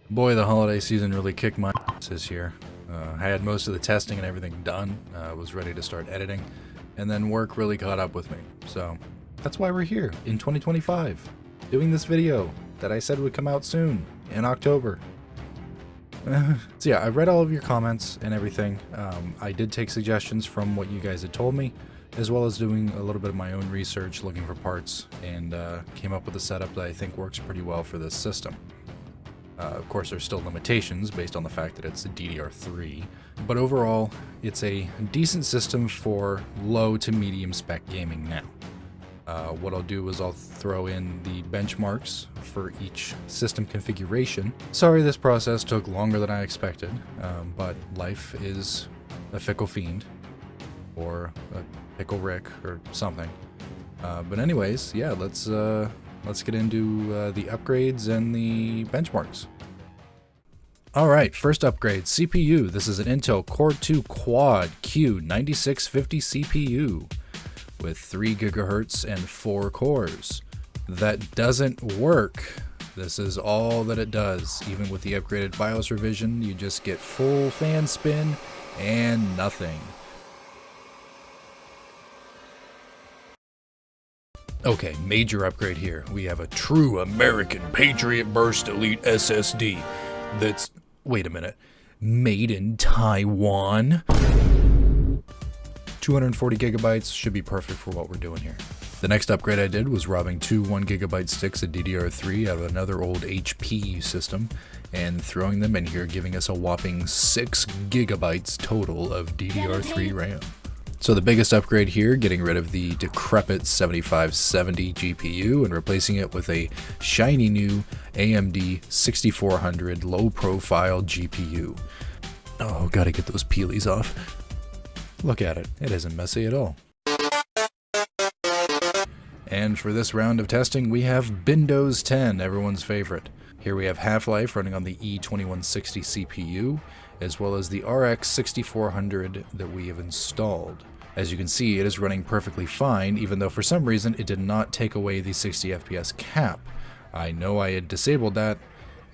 Boy, the holiday season really kicked my ass this year. I had most of the testing and everything done, was ready to start editing, and then work really caught up with me. So that's why we're here in 2025, doing this video that I said would come out soon, in October. So yeah, I read all of your comments and everything. I did take suggestions from what you guys had told me, as well as doing a little bit of my own research, looking for parts, and came up with a setup that I think works pretty well for this system. Of course, there's still limitations based on the fact that it's a DDR3, but overall, it's a decent system for low to medium spec gaming now. What I'll do is I'll throw in the benchmarks for each system configuration. Sorry this process took longer than I expected, but life is a fickle fiend, or a pickle Rick, or something. But anyways, yeah, let's get into the upgrades and the benchmarks. Alright, first upgrade, CPU. This is an Intel Core 2 Quad Q9650 CPU with 3 GHz and 4 cores. That doesn't work. This is all that it does. Even with the upgraded BIOS revision, you just get full fan spin and nothing. Okay, major upgrade here. We have a true American Patriot Burst Elite SSD that's, wait a minute, made in Taiwan? 240 gigabytes should be perfect for what we're doing here. The next upgrade I did was robbing two 1GB sticks of DDR3 out of another old HP system and throwing them in here, giving us a whopping 6 GB total of DDR3 RAM. So the biggest upgrade here, getting rid of the decrepit 7570 GPU and replacing it with a shiny new AMD 6400 low profile GPU. Oh, gotta get those peelies off. Look at it, it isn't messy at all. And for this round of testing, we have Windows 10, everyone's favorite. Here we have Half-Life running on the E2160 CPU, as well as the RX 6400 that we have installed. As you can see, it is running perfectly fine, even though for some reason it did not take away the 60 FPS cap. I know I had disabled that,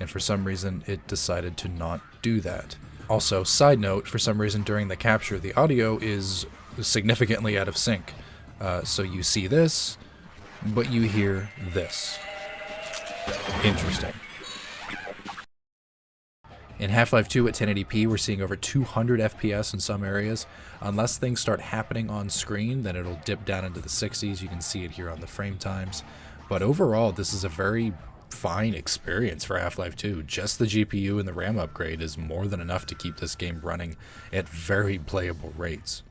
and for some reason it decided to not do that. Also, side note, for some reason during the capture, the audio is significantly out of sync. So you see this, but you hear this. Interesting. In Half-Life 2 at 1080p, we're seeing over 200 FPS in some areas. Unless things start happening on screen, then it'll dip down into the 60s. You can see it here on the frame times. But overall, this is a very fine experience for Half-Life 2. Just the GPU and the RAM upgrade is more than enough to keep this game running at very playable rates.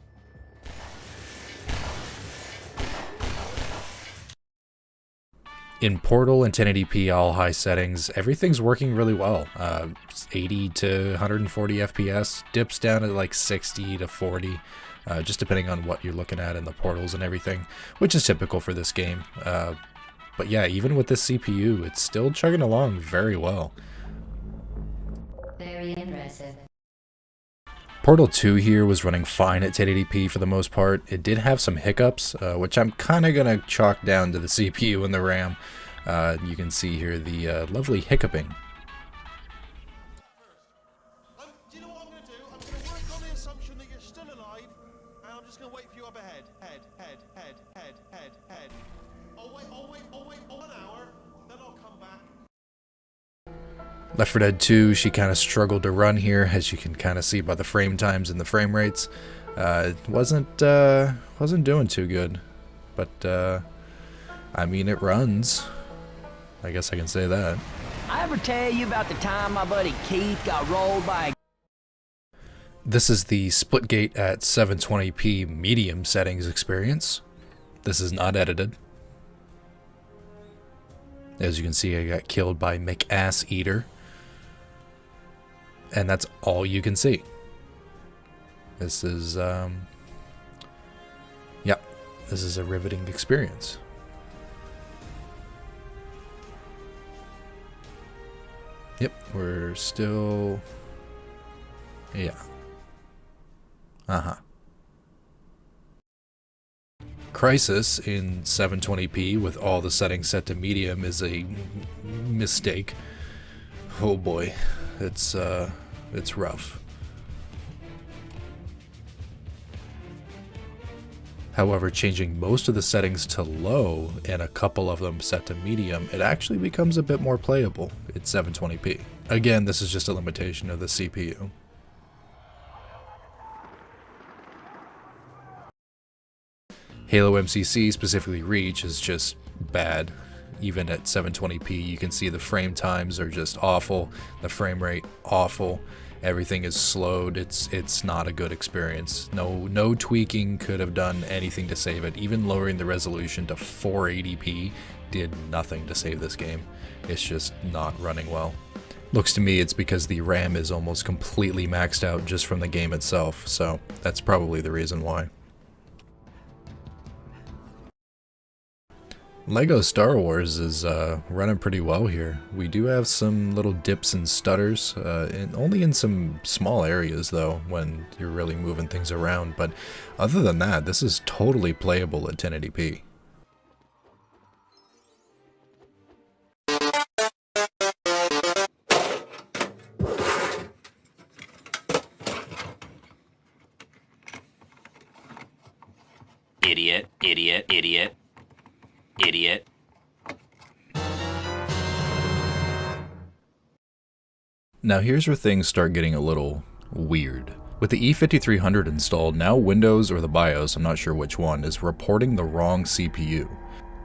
In Portal and 1080p all high settings, everything's working really well. 80 to 140 FPS, dips down to like 60 to 40, just depending on what you're looking at in the portals and everything, which is typical for this game. But yeah, even with this CPU, it's still chugging along very well. Very impressive. Portal 2 here was running fine at 1080p for the most part. It did have some hiccups, which I'm kind of going to chalk down to the CPU and the RAM. You can see here the lovely hiccuping. Do you know what I'm going to do? I'm going to work on the assumption that you're still alive, and I'm just going to wait for you up ahead. Head. I'll wait 1 hour, then I'll come back. Left 4 Dead 2, she kind of struggled to run here, as you can kind of see by the frame times and the frame rates. It wasn't doing too good, but I mean, it runs. I guess I can say that. I ever tell you about the time my buddy Keith got rolled by a... This is the Splitgate at 720p medium settings experience. This is not edited. As you can see, I got killed by McAss-Eater. And that's all you can see. This is, yep, this is a riveting experience. Yep, we're still, yeah. Crisis in 720p with all the settings set to medium is a mistake. Oh boy, it's rough. However, changing most of the settings to low and a couple of them set to medium, it actually becomes a bit more playable. It's 720p. Again, this is just a limitation of the CPU. Halo MCC, specifically Reach, is just bad. Even at 720p, you can see the frame times are just awful, the frame rate awful. Everything is slowed. It's not a good experience. No tweaking could have done anything to save it. Even lowering the resolution to 480p did nothing to save this game. It's just not running well. Looks to me it's because the RAM is almost completely maxed out just from the game itself, so that's probably the reason why. Lego Star Wars is running pretty well here. We do have some little dips and stutters, only in some small areas though, when you're really moving things around, but other than that, this is totally playable at 1080p. Idiot, idiot, idiot. Idiot. Now here's where things start getting a little weird. With the E5300 installed, now Windows or the BIOS, I'm not sure which one, is reporting the wrong CPU.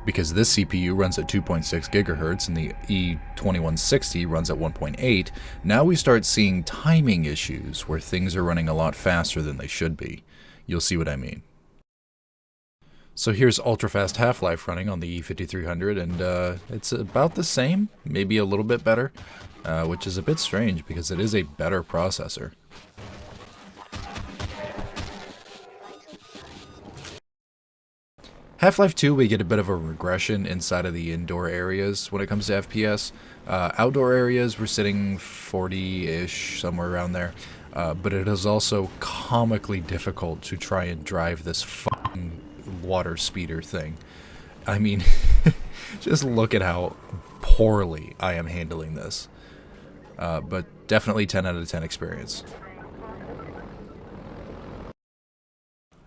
Because this CPU runs at 2.6 GHz and the E2160 runs at 1.8, now we start seeing timing issues where things are running a lot faster than they should be. You'll see what I mean. So here's ultra-fast Half-Life running on the E5300, and it's about the same, maybe a little bit better, which is a bit strange because it is a better processor. Half-Life 2, we get a bit of a regression inside of the indoor areas when it comes to FPS. Outdoor areas, we're sitting 40-ish, somewhere around there. But it is also comically difficult to try and drive this fucking water speeder thing. I mean, just look at how poorly I am handling this. But definitely 10 out of 10 experience.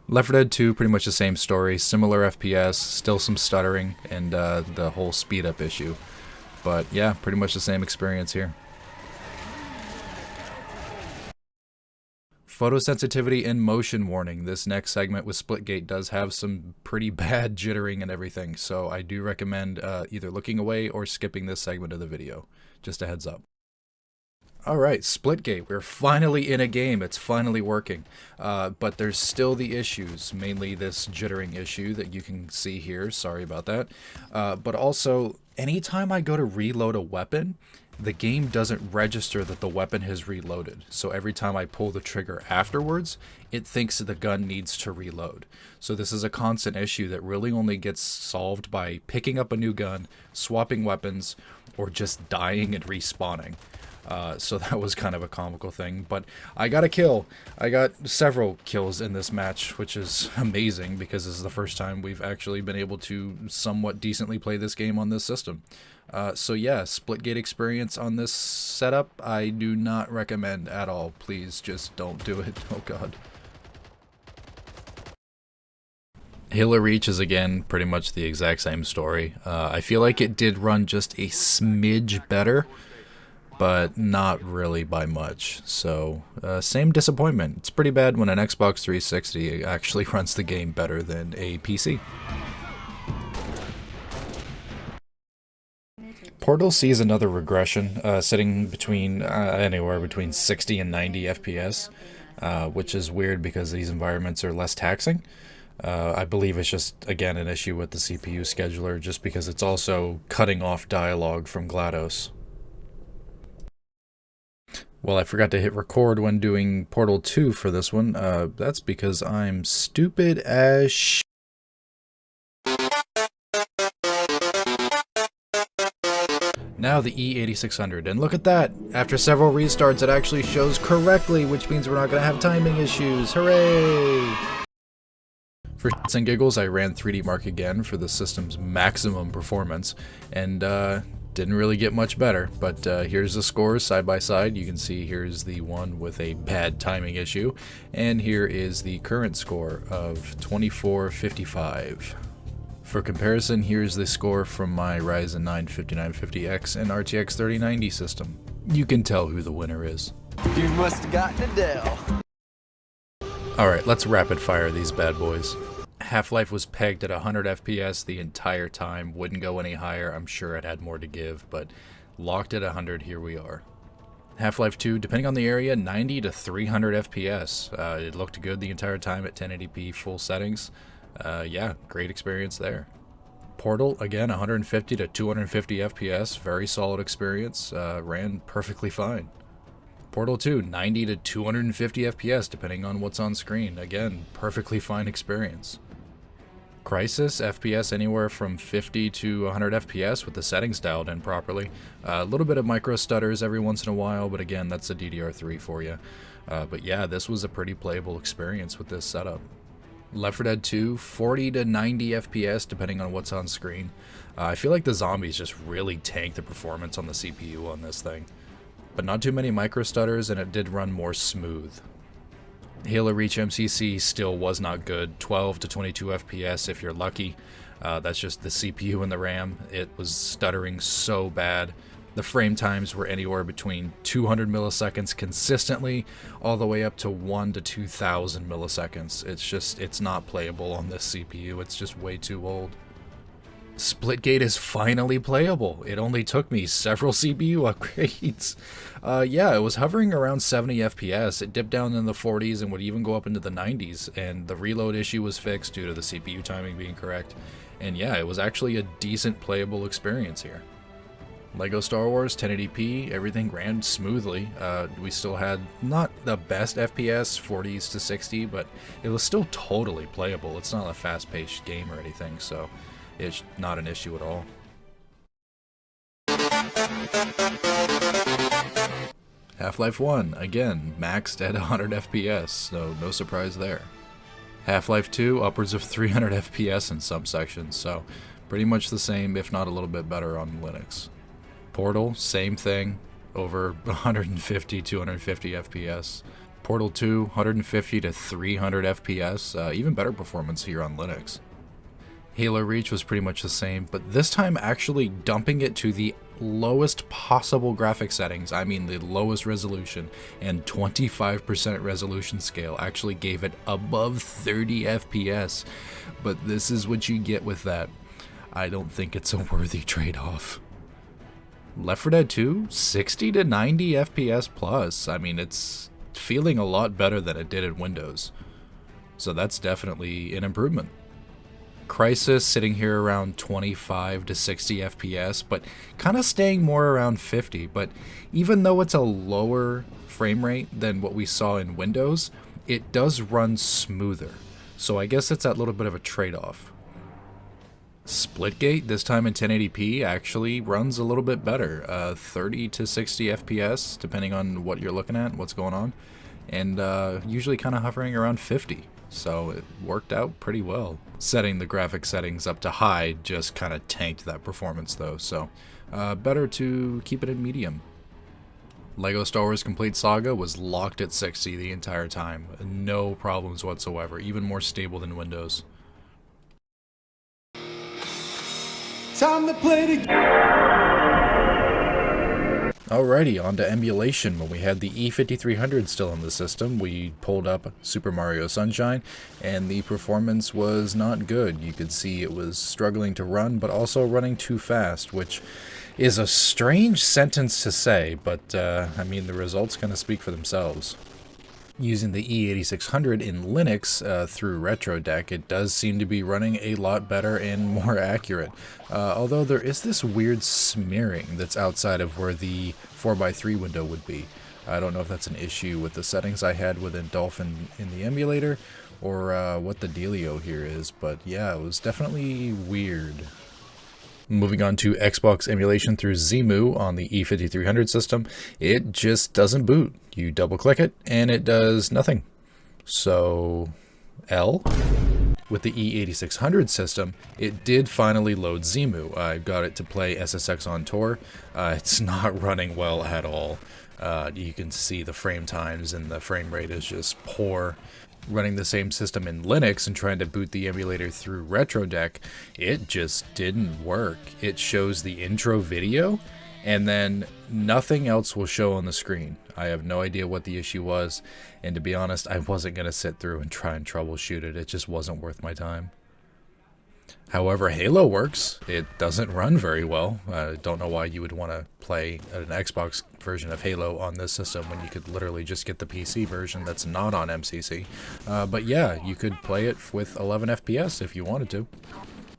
Left 4 Dead 2, pretty much the same story, similar FPS, still some stuttering, and the whole speed up issue. But yeah, pretty much the same experience here. Photosensitivity and motion warning. This next segment with Splitgate does have some pretty bad jittering and everything, so I do recommend either looking away or skipping this segment of the video. Just a heads up. Alright, Splitgate. We're finally in a game. It's finally working. But there's still the issues, mainly this jittering issue that you can see here. Sorry about that. But also, anytime I go to reload a weapon, the game doesn't register that the weapon has reloaded. So every time I pull the trigger afterwards, it thinks that the gun needs to reload. So this is a constant issue that really only gets solved by picking up a new gun, swapping weapons, or just dying and respawning. So that was kind of a comical thing, but I got a kill. I got several kills in this match, which is amazing because this is the first time we've actually been able to somewhat decently play this game on this system. So yeah, Splitgate experience on this setup, I do not recommend at all. Please just don't do it. Oh god. Halo Reach is again pretty much the exact same story. I feel like it did run just a smidge better, but not really by much. So, same disappointment. It's pretty bad when an Xbox 360 actually runs the game better than a PC. Portal sees another regression, sitting between anywhere between 60 and 90 FPS, which is weird because these environments are less taxing. I believe it's just, again, an issue with the CPU scheduler, just because it's also cutting off dialogue from GLaDOS. Well, I forgot to hit record when doing Portal 2 for this one. That's because I'm stupid as sh**. Now the E8600, and look at that! After several restarts, it actually shows correctly, which means we're not going to have timing issues. Hooray! For shits and giggles, I ran 3D Mark again for the system's maximum performance, and Didn't really get much better, but here's the scores side by side. You can see here's the one with a bad timing issue, and here is the current score of 2455. For comparison, here's the score from my Ryzen 9 5950X and RTX 3090 system. You can tell who the winner is. You must have gotten a Dell. Alright, let's rapid fire these bad boys. Half-Life was pegged at 100 FPS the entire time, wouldn't go any higher. I'm sure it had more to give, but locked at 100, here we are. Half-Life 2, depending on the area, 90 to 300 FPS. It looked good the entire time at 1080p full settings. Yeah, great experience there. Portal, again, 150 to 250 FPS, very solid experience, ran perfectly fine. Portal 2, 90 to 250 FPS, depending on what's on screen. Again, perfectly fine experience. Crysis, FPS anywhere from 50 to 100 FPS with the settings dialed in properly. A little bit of micro stutters every once in a while, but again, that's a DDR3 for you. But yeah, this was a pretty playable experience with this setup. Left 4 Dead 2, 40 to 90 FPS depending on what's on screen. I feel like the zombies just really tanked the performance on the CPU on this thing. But not too many micro stutters, and it did run more smooth. Halo Reach MCC still was not good, 12 to 22 FPS if you're lucky. That's just the CPU and the RAM. It was stuttering so bad. The frame times were anywhere between 200 milliseconds consistently, all the way up to 1 to 2,000 milliseconds. It's not playable on this CPU, it's just way too old. Splitgate is finally playable. It only took me several CPU upgrades. Yeah, it was hovering around 70 FPS. It dipped down in the 40s and would even go up into the 90s, and the reload issue was fixed due to the CPU timing being correct. And yeah, it was actually a decent playable experience here. Lego Star Wars 1080p, everything ran smoothly. We still had not the best FPS, 40s to 60, but it was still totally playable. It's not a fast-paced game or anything, so it's not an issue at all. Half-Life 1, again, maxed at 100 FPS, so no surprise there. Half-Life 2, upwards of 300 FPS in some sections, so pretty much the same, if not a little bit better on Linux. Portal, same thing, over 150, 250 FPS. Portal 2, 150 to 300 FPS, even better performance here on Linux. Halo Reach was pretty much the same, but this time actually dumping it to the lowest possible graphic settings, I mean the lowest resolution, and 25% resolution scale actually gave it above 30 FPS. But this is what you get with that. I don't think it's a worthy trade-off. Left 4 Dead 2, 60 to 90 FPS plus. I mean, it's feeling a lot better than it did in Windows. So that's definitely an improvement. Crysis sitting here around 25 to 60 FPS, but kind of staying more around 50. But even though it's a lower frame rate than what we saw in Windows, it does run smoother. So I guess it's that little bit of a trade-off. Splitgate, this time in 1080p, actually runs a little bit better. 30 to 60 FPS, depending on what you're looking at, what's going on. And usually kind of hovering around 50. So it worked out pretty well. Setting the graphic settings up to high just kind of tanked that performance though, so better to keep it in medium. Lego Star Wars Complete Saga was locked at 60 the entire time. No problems whatsoever, even more stable than Windows. Time to play the Alrighty, on to emulation. When we had the E5300 still in the system, we pulled up Super Mario Sunshine, and the performance was not good. You could see it was struggling to run, but also running too fast, which is a strange sentence to say, but I mean, the results kind of speak for themselves. Using the E8600 in Linux through RetroDeck, it does seem to be running a lot better and more accurate. Although there is this weird smearing that's outside of where the 4x3 window would be. I don't know if that's an issue with the settings I had within Dolphin in the emulator, or what the dealio here is, but yeah, it was definitely weird. Moving on to Xbox emulation through Zemu on the E5300 system, it just doesn't boot. You double click it and it does nothing. So, L? With the E8600 system, it did finally load Zemu. I got it to play SSX on tour. It's not running well at all. You can see the frame times and the frame rate is just poor. Running the same system in Linux and trying to boot the emulator through RetroDeck, it just didn't work. It shows the intro video and then nothing else will show on the screen. I have no idea what the issue was, and to be honest, I wasn't going to sit through and try and troubleshoot it. It just wasn't worth my time. However, Halo works. It doesn't run very well. I don't know why you would want to play an Xbox version of Halo on this system when you could literally just get the PC version that's not on MCC. But yeah, you could play it with 11 FPS if you wanted to.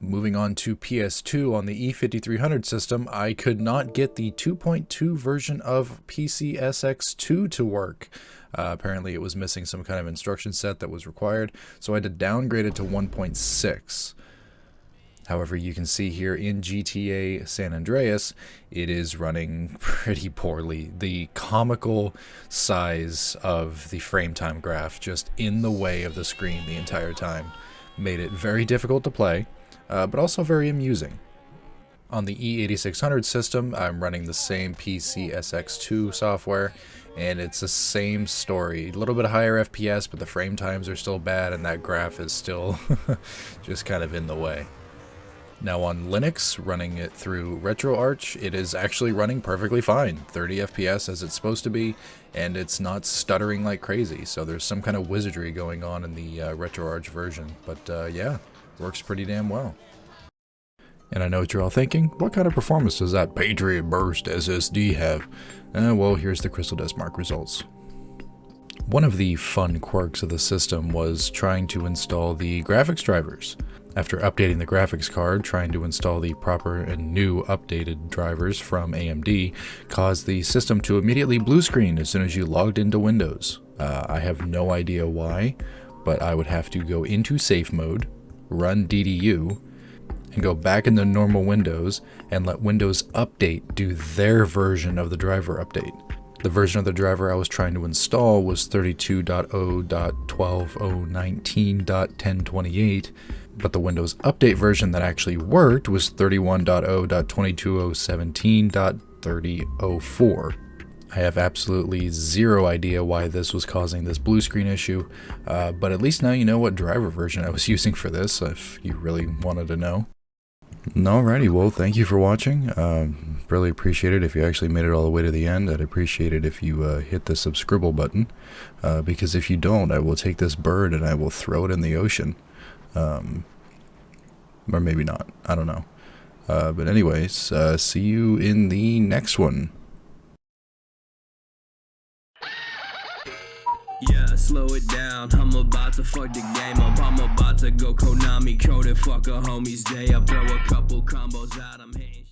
Moving on to PS2 on the E5300 system, I could not get the 2.2 version of PCSX2 to work. Apparently it was missing some kind of instruction set that was required, so I had to downgrade it to 1.6. However, you can see here in GTA San Andreas, it is running pretty poorly. The comical size of the frame time graph just in the way of the screen the entire time made it very difficult to play. But also very amusing. On the E8600 system, I'm running the same PCSX2 software, and it's the same story. A little bit higher FPS, but the frame times are still bad, and that graph is still just kind of in the way. Now on Linux, running it through RetroArch, it is actually running perfectly fine. 30 FPS as it's supposed to be, and it's not stuttering like crazy, so there's some kind of wizardry going on in the RetroArch version. But yeah. Works pretty damn well. And I know what you're all thinking, what kind of performance does that Patriot Burst SSD have? Well, here's the Crystal Benchmark results. One of the fun quirks of the system was trying to install the graphics drivers. After updating the graphics card, trying to install the proper and new updated drivers from AMD caused the system to immediately blue screen as soon as you logged into Windows. I have no idea why, but I would have to go into safe mode, run DDU, and go back into normal Windows and let Windows Update do their version of the driver update. The version of the driver I was trying to install was 32.0.12.019.1028, but the Windows Update version that actually worked was 31.0.22.017.3004. I have absolutely zero idea why this was causing this blue screen issue, but at least now you know what driver version I was using for this, if you really wanted to know. Alrighty, well, thank you for watching. Really appreciate it if you actually made it all the way to the end. I'd appreciate it if you hit the subscribe button, because if you don't, I will take this bird and I will throw it in the ocean. Or maybe not, I don't know. But anyways, see you in the next one. Yeah, slow it down, I'm about to fuck the game up. I'm about to go Konami code and fuck a homie's day up. Throw a couple combos out, I'm hitting